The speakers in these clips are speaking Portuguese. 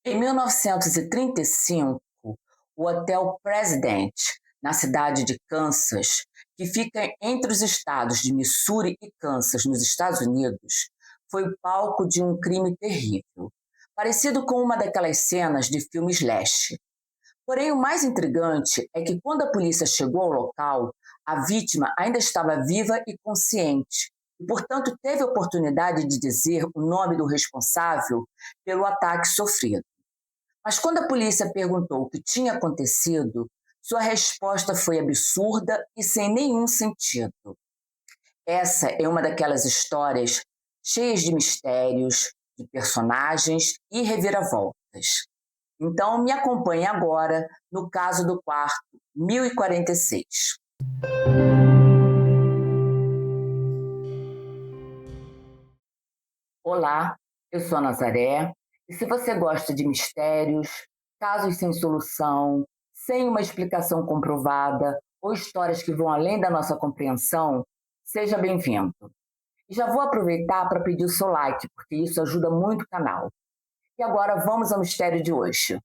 Em 1935, o Hotel President, na cidade de Kansas, que fica entre os estados de Missouri e Kansas, nos Estados Unidos, foi o palco de um crime terrível, parecido com uma daquelas cenas de filme slash. Porém, o mais intrigante é que quando a polícia chegou ao local, a vítima ainda estava viva e consciente, e, portanto, teve a oportunidade de dizer o nome do responsável pelo ataque sofrido. Mas quando a polícia perguntou o que tinha acontecido, sua resposta foi absurda e sem nenhum sentido. Essa é uma daquelas histórias cheias de mistérios, de personagens e reviravoltas. Então, me acompanhe agora no caso do quarto 1046. Olá, eu sou a Nazaré, e se você gosta de mistérios, casos sem solução, sem uma explicação comprovada ou histórias que vão além da nossa compreensão, seja bem-vindo. E já vou aproveitar para pedir o seu like, porque isso ajuda muito o canal. E agora vamos ao mistério de hoje.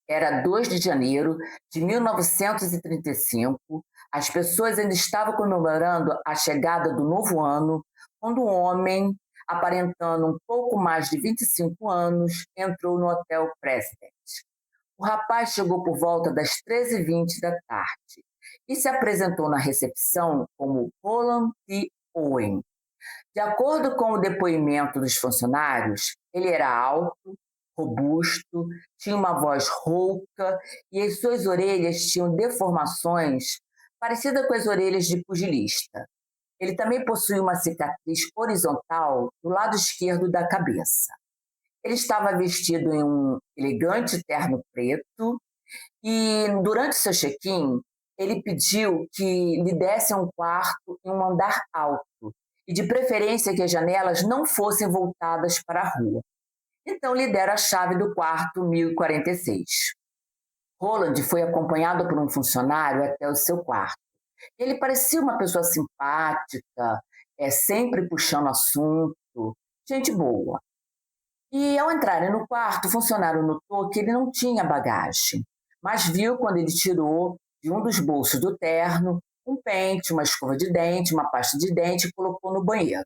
Era 2 de janeiro de 1935, as pessoas ainda estavam comemorando a chegada do novo ano, quando um homem, aparentando um pouco mais de 25 anos, entrou no Hotel President. O rapaz chegou por volta das 13h20 da tarde e se apresentou na recepção como Roland T. Owen. De acordo com o depoimento dos funcionários, ele era alto, robusto, tinha uma voz rouca e as suas orelhas tinham deformações parecidas com as orelhas de pugilista. Ele também possuía uma cicatriz horizontal do lado esquerdo da cabeça. Ele estava vestido em um elegante terno preto e, durante seu check-in, ele pediu que lhe dessem um quarto em um andar alto e, de preferência, que as janelas não fossem voltadas para a rua. Então lhe deram a chave do quarto 1046. Roland foi acompanhado por um funcionário até o seu quarto. Ele parecia uma pessoa simpática, sempre puxando assunto, gente boa. E ao entrarem no quarto, o funcionário notou que ele não tinha bagagem, mas viu quando ele tirou de um dos bolsos do terno um pente, uma escova de dente, uma pasta de dente e colocou no banheiro.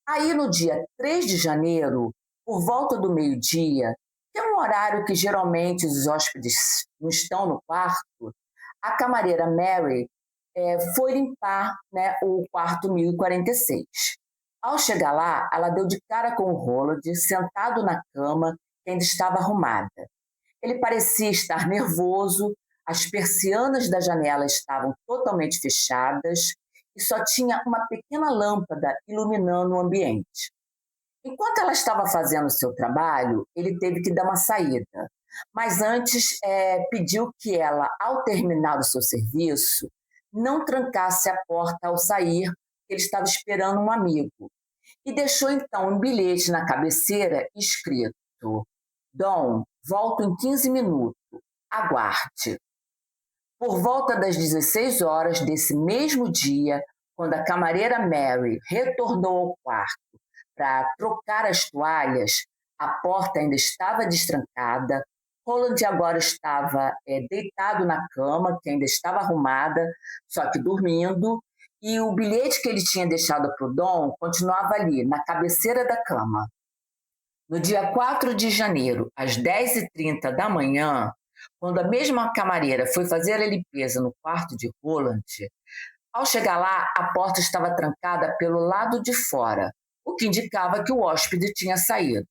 Aí, no dia 3 de janeiro, por volta do meio-dia, que é um horário que geralmente os hóspedes não estão no quarto, a camareira Mary foi limpar, né, o quarto 1046. Ao chegar lá, ela deu de cara com o Roland, sentado na cama, que ainda estava arrumada. Ele parecia estar nervoso, as persianas da janela estavam totalmente fechadas e só tinha uma pequena lâmpada iluminando o ambiente. Enquanto ela estava fazendo o seu trabalho, ele teve que dar uma saída. Mas antes, pediu que ela, ao terminar o seu serviço, não trancasse a porta ao sair, porque ele estava esperando um amigo. E deixou então um bilhete na cabeceira escrito: Dom, volto em 15 minutos, aguarde. Por volta das 16 horas desse mesmo dia, quando a camareira Mary retornou ao quarto para trocar as toalhas, a porta ainda estava destrancada. Roland agora estava deitado na cama, que ainda estava arrumada, só que dormindo, e o bilhete que ele tinha deixado para o Dom continuava ali, na cabeceira da cama. No dia 4 de janeiro, às 10h30 da manhã, quando a mesma camareira foi fazer a limpeza no quarto de Roland, ao chegar lá, a porta estava trancada pelo lado de fora, o que indicava que o hóspede tinha saído.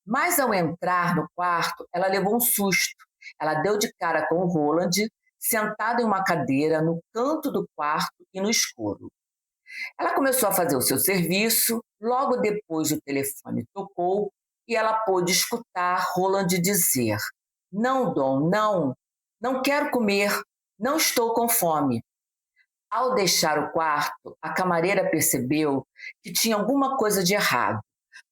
Mas ao entrar no quarto, ela levou um susto. Ela deu de cara com o Roland, sentado em uma cadeira no canto do quarto e no escuro. Ela começou a fazer o seu serviço, logo depois o telefone tocou e ela pôde escutar Roland dizer: Não, Dom, não, não quero comer, não estou com fome. Ao deixar o quarto, a camareira percebeu que tinha alguma coisa de errado,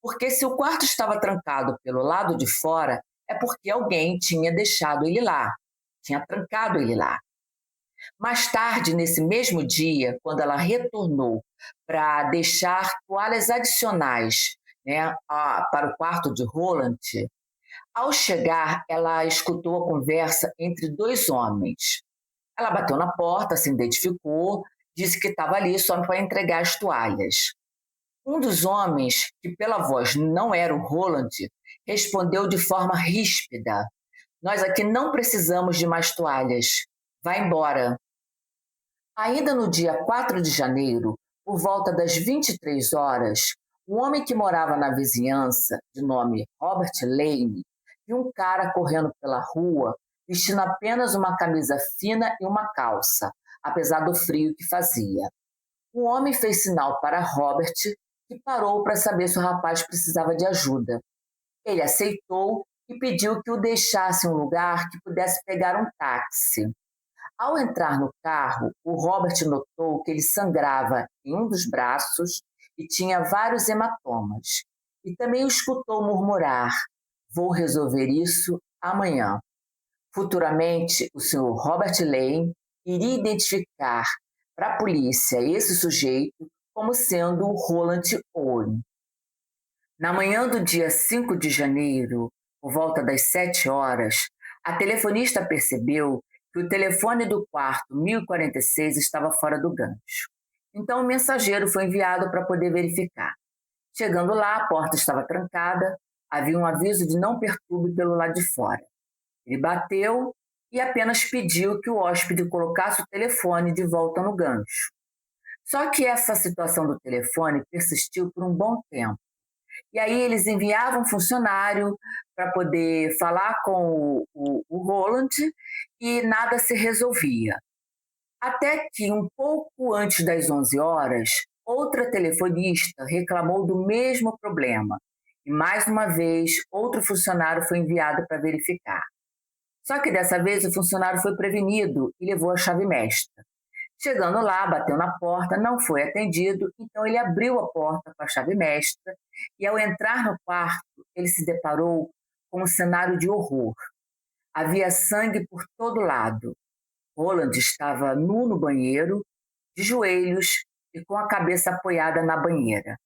porque se o quarto estava trancado pelo lado de fora, é porque alguém tinha deixado ele lá, tinha trancado ele lá. Mais tarde, nesse mesmo dia, quando ela retornou para deixar toalhas adicionais, né, para o quarto de Roland, Ao chegar, ela escutou a conversa entre dois homens. Ela bateu na porta, se identificou, disse que estava ali só para entregar as toalhas. Um dos homens, que pela voz não era o Roland, respondeu de forma ríspida: "Nós aqui não precisamos de mais toalhas. Vá embora." Ainda no dia 4 de janeiro, por volta das 23 horas, um homem que morava na vizinhança, de nome Robert Lane, viu um cara correndo pela rua vestindo apenas uma camisa fina e uma calça, apesar do frio que fazia. O homem fez sinal para Robert, que parou para saber se o rapaz precisava de ajuda. Ele aceitou e pediu que o deixasse em um lugar que pudesse pegar um táxi. Ao entrar no carro, o Robert notou que ele sangrava em um dos braços e tinha vários hematomas. E também o escutou murmurar: "Vou resolver isso amanhã." Futuramente, o Sr. Robert Lane iria identificar para a polícia esse sujeito como sendo o Roland Owen. Na manhã do dia 5 de janeiro, por volta das 7 horas, a telefonista percebeu que o telefone do quarto 1046 estava fora do gancho. Então, o mensageiro foi enviado para poder verificar. Chegando lá, a porta estava trancada, havia um aviso de não perturbe pelo lado de fora. Ele bateu e apenas pediu que o hóspede colocasse o telefone de volta no gancho. Só que essa situação do telefone persistiu por um bom tempo. E aí eles enviavam um funcionário para poder falar com o Roland e nada se resolvia. Até que, um pouco antes das 11 horas, outra telefonista reclamou do mesmo problema. E, mais uma vez, outro funcionário foi enviado para verificar. Só que dessa vez o funcionário foi prevenido e levou a chave mestra. Chegando lá, bateu na porta, não foi atendido, então ele abriu a porta com a chave mestra e, ao entrar no quarto, ele se deparou com um cenário de horror. Havia sangue por todo lado. Roland estava nu no banheiro, de joelhos e com a cabeça apoiada na banheira.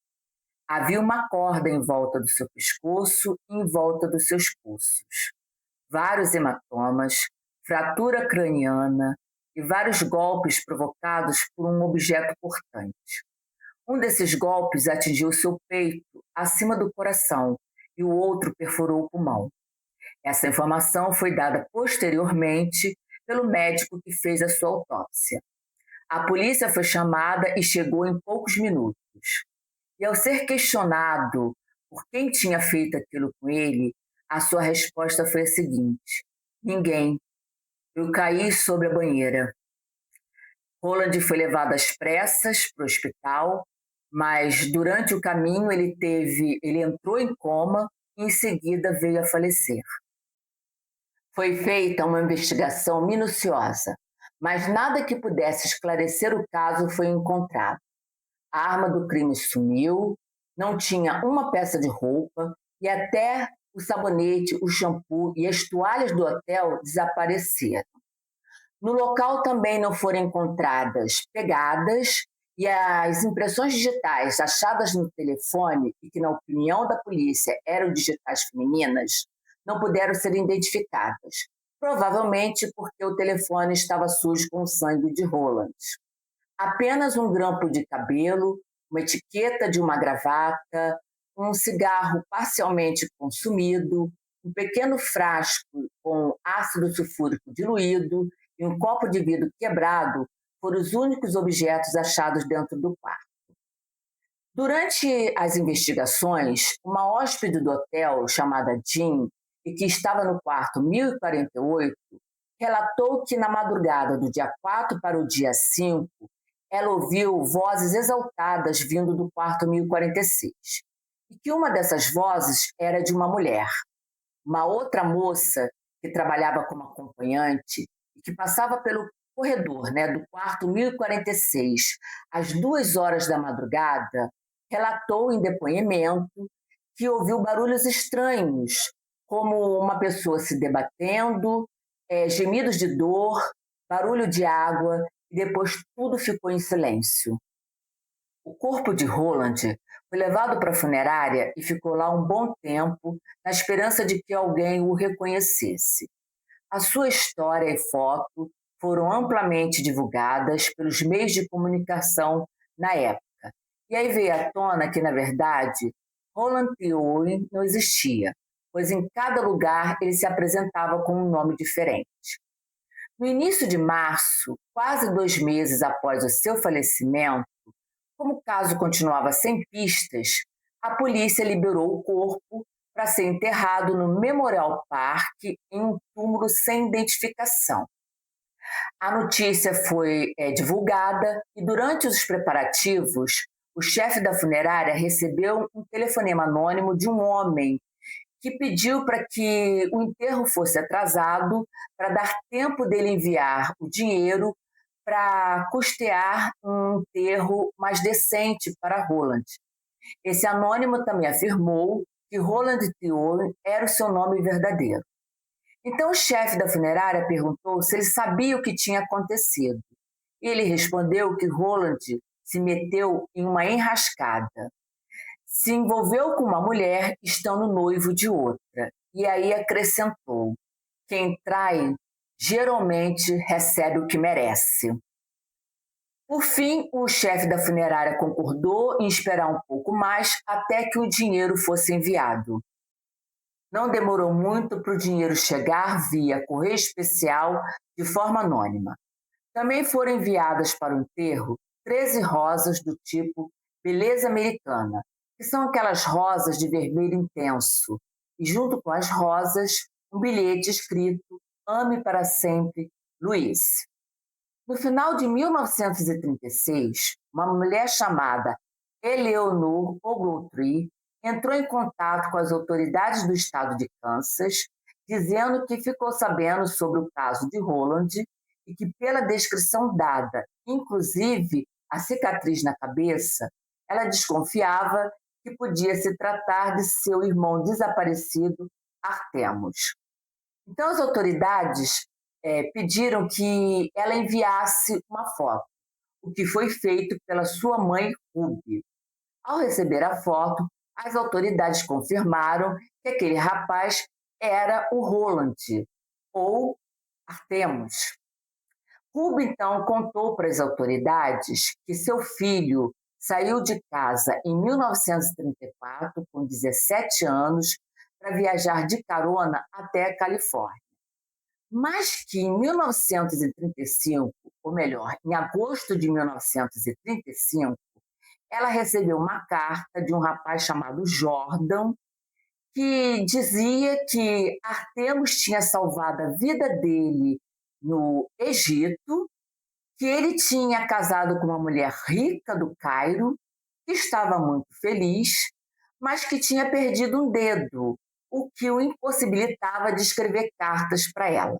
Havia uma corda em volta do seu pescoço e em volta dos seus pulsos. Vários hematomas, fratura craniana e vários golpes provocados por um objeto cortante. Um desses golpes atingiu seu peito, acima do coração, e o outro perfurou o pulmão. Essa informação foi dada posteriormente pelo médico que fez a sua autópsia. A polícia foi chamada e chegou em poucos minutos. E ao ser questionado por quem tinha feito aquilo com ele, a sua resposta foi a seguinte: "Ninguém. Eu caí sobre a banheira." Roland foi levado às pressas para o hospital, mas durante o caminho ele entrou em coma e em seguida veio a falecer. Foi feita uma investigação minuciosa, mas nada que pudesse esclarecer o caso foi encontrado. A arma do crime sumiu, não tinha uma peça de roupa e até o sabonete, o shampoo e as toalhas do hotel desapareceram. No local também não foram encontradas pegadas e as impressões digitais achadas no telefone e que, na opinião da polícia, eram digitais femininas, não puderam ser identificadas, provavelmente porque o telefone estava sujo com o sangue de Roland. Apenas um grampo de cabelo, uma etiqueta de uma gravata, um cigarro parcialmente consumido, um pequeno frasco com ácido sulfúrico diluído e um copo de vidro quebrado foram os únicos objetos achados dentro do quarto. Durante as investigações, uma hóspede do hotel chamada Jean, e que estava no quarto 1048, relatou que na madrugada do dia 4 para o dia 5, ela ouviu vozes exaltadas vindo do quarto 1046, e que uma dessas vozes era de uma mulher. Uma outra moça que trabalhava como acompanhante e que passava pelo corredor, do quarto 1046 às 2 horas da madrugada, relatou em depoimento que ouviu barulhos estranhos, como uma pessoa se debatendo, gemidos de dor, barulho de água, e depois tudo ficou em silêncio. O corpo de Roland Foi levado para a funerária e ficou lá um bom tempo, na esperança de que alguém o reconhecesse. A sua história e foto foram amplamente divulgadas pelos meios de comunicação na época. E aí veio à tona que, na verdade, Roland T. Owen não existia, pois em cada lugar ele se apresentava com um nome diferente. No início de março, quase 2 meses após o seu falecimento, como o caso continuava sem pistas, a polícia liberou o corpo para ser enterrado no Memorial Park em um túmulo sem identificação. A notícia foi divulgada e, durante os preparativos, o chefe da funerária recebeu um telefonema anônimo de um homem que pediu para que o enterro fosse atrasado para dar tempo dele enviar o dinheiro para custear um enterro mais decente para Roland. Esse anônimo também afirmou que Roland T. Owen era o seu nome verdadeiro. Então o chefe da funerária perguntou se ele sabia o que tinha acontecido. E ele respondeu que Roland se meteu em uma enrascada. Se envolveu com uma mulher estando noivo de outra. E aí acrescentou: quem trai geralmente recebe o que merece. Por fim, o chefe da funerária concordou em esperar um pouco mais até que o dinheiro fosse enviado. Não demorou muito para o dinheiro chegar via correio especial de forma anônima. Também foram enviadas para o enterro 13 rosas do tipo beleza americana, que são aquelas rosas de vermelho intenso, e junto com as rosas, um bilhete escrito Ame para sempre, Luiz. No final de 1936, uma mulher chamada Eleanor Ogletree entrou em contato com as autoridades do estado de Kansas, dizendo que ficou sabendo sobre o caso de Roland e que, pela descrição dada, inclusive a cicatriz na cabeça, ela desconfiava que podia se tratar de seu irmão desaparecido, Artemus. Então, as autoridades pediram que ela enviasse uma foto, o que foi feito pela sua mãe, Ruby. Ao receber a foto, as autoridades confirmaram que aquele rapaz era o Roland, ou Artemus. Ruby, então, contou para as autoridades que seu filho saiu de casa em 1934, com 17 anos, para viajar de carona até a Califórnia. Mas que em 1935, ou melhor, em agosto de 1935, ela recebeu uma carta de um rapaz chamado Jordan, que dizia que Artemus tinha salvado a vida dele no Egito, que ele tinha casado com uma mulher rica do Cairo, que estava muito feliz, mas que tinha perdido um dedo, o que o impossibilitava de escrever cartas para ela.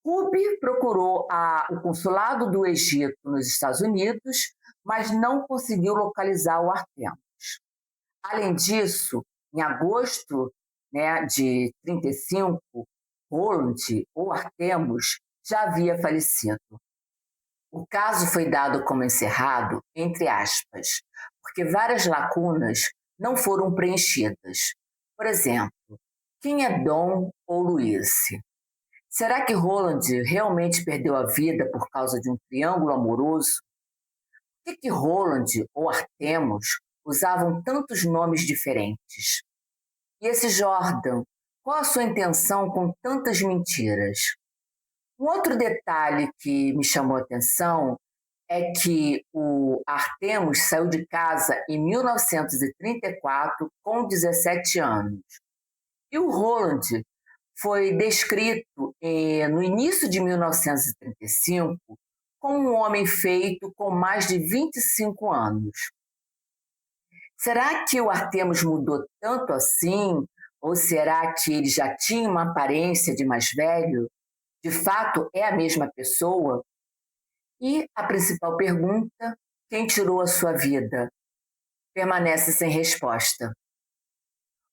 Ruby procurou o consulado do Egito nos Estados Unidos, mas não conseguiu localizar o Artemus. Além disso, em agosto de 1935, Roland, ou Artemus, já havia falecido. O caso foi dado como encerrado, entre aspas, porque várias lacunas não foram preenchidas. Por exemplo, quem é Dom ou Luiz? Será que Roland realmente perdeu a vida por causa de um triângulo amoroso? Por que Roland ou Artemus usavam tantos nomes diferentes? E esse Jordan, qual a sua intenção com tantas mentiras? Um outro detalhe que me chamou a atenção é que o Artemus saiu de casa em 1934 com 17 anos. E o Roland foi descrito no início de 1935 como um homem feito com mais de 25 anos. Será que o Artemus mudou tanto assim? Ou será que ele já tinha uma aparência de mais velho? De fato, é a mesma pessoa? E a principal pergunta: quem tirou a sua vida? Permanece sem resposta.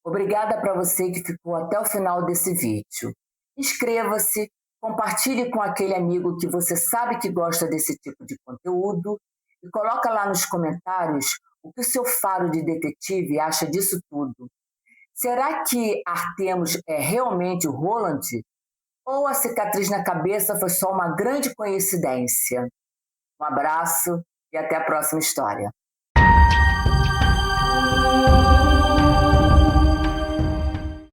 Obrigada para você que ficou até o final desse vídeo. Inscreva-se, compartilhe com aquele amigo que você sabe que gosta desse tipo de conteúdo e coloca lá nos comentários O que o seu faro de detetive acha disso tudo? Será que Artemus é realmente o Roland? Ou a cicatriz na cabeça foi só uma grande coincidência? Um abraço e até a próxima história.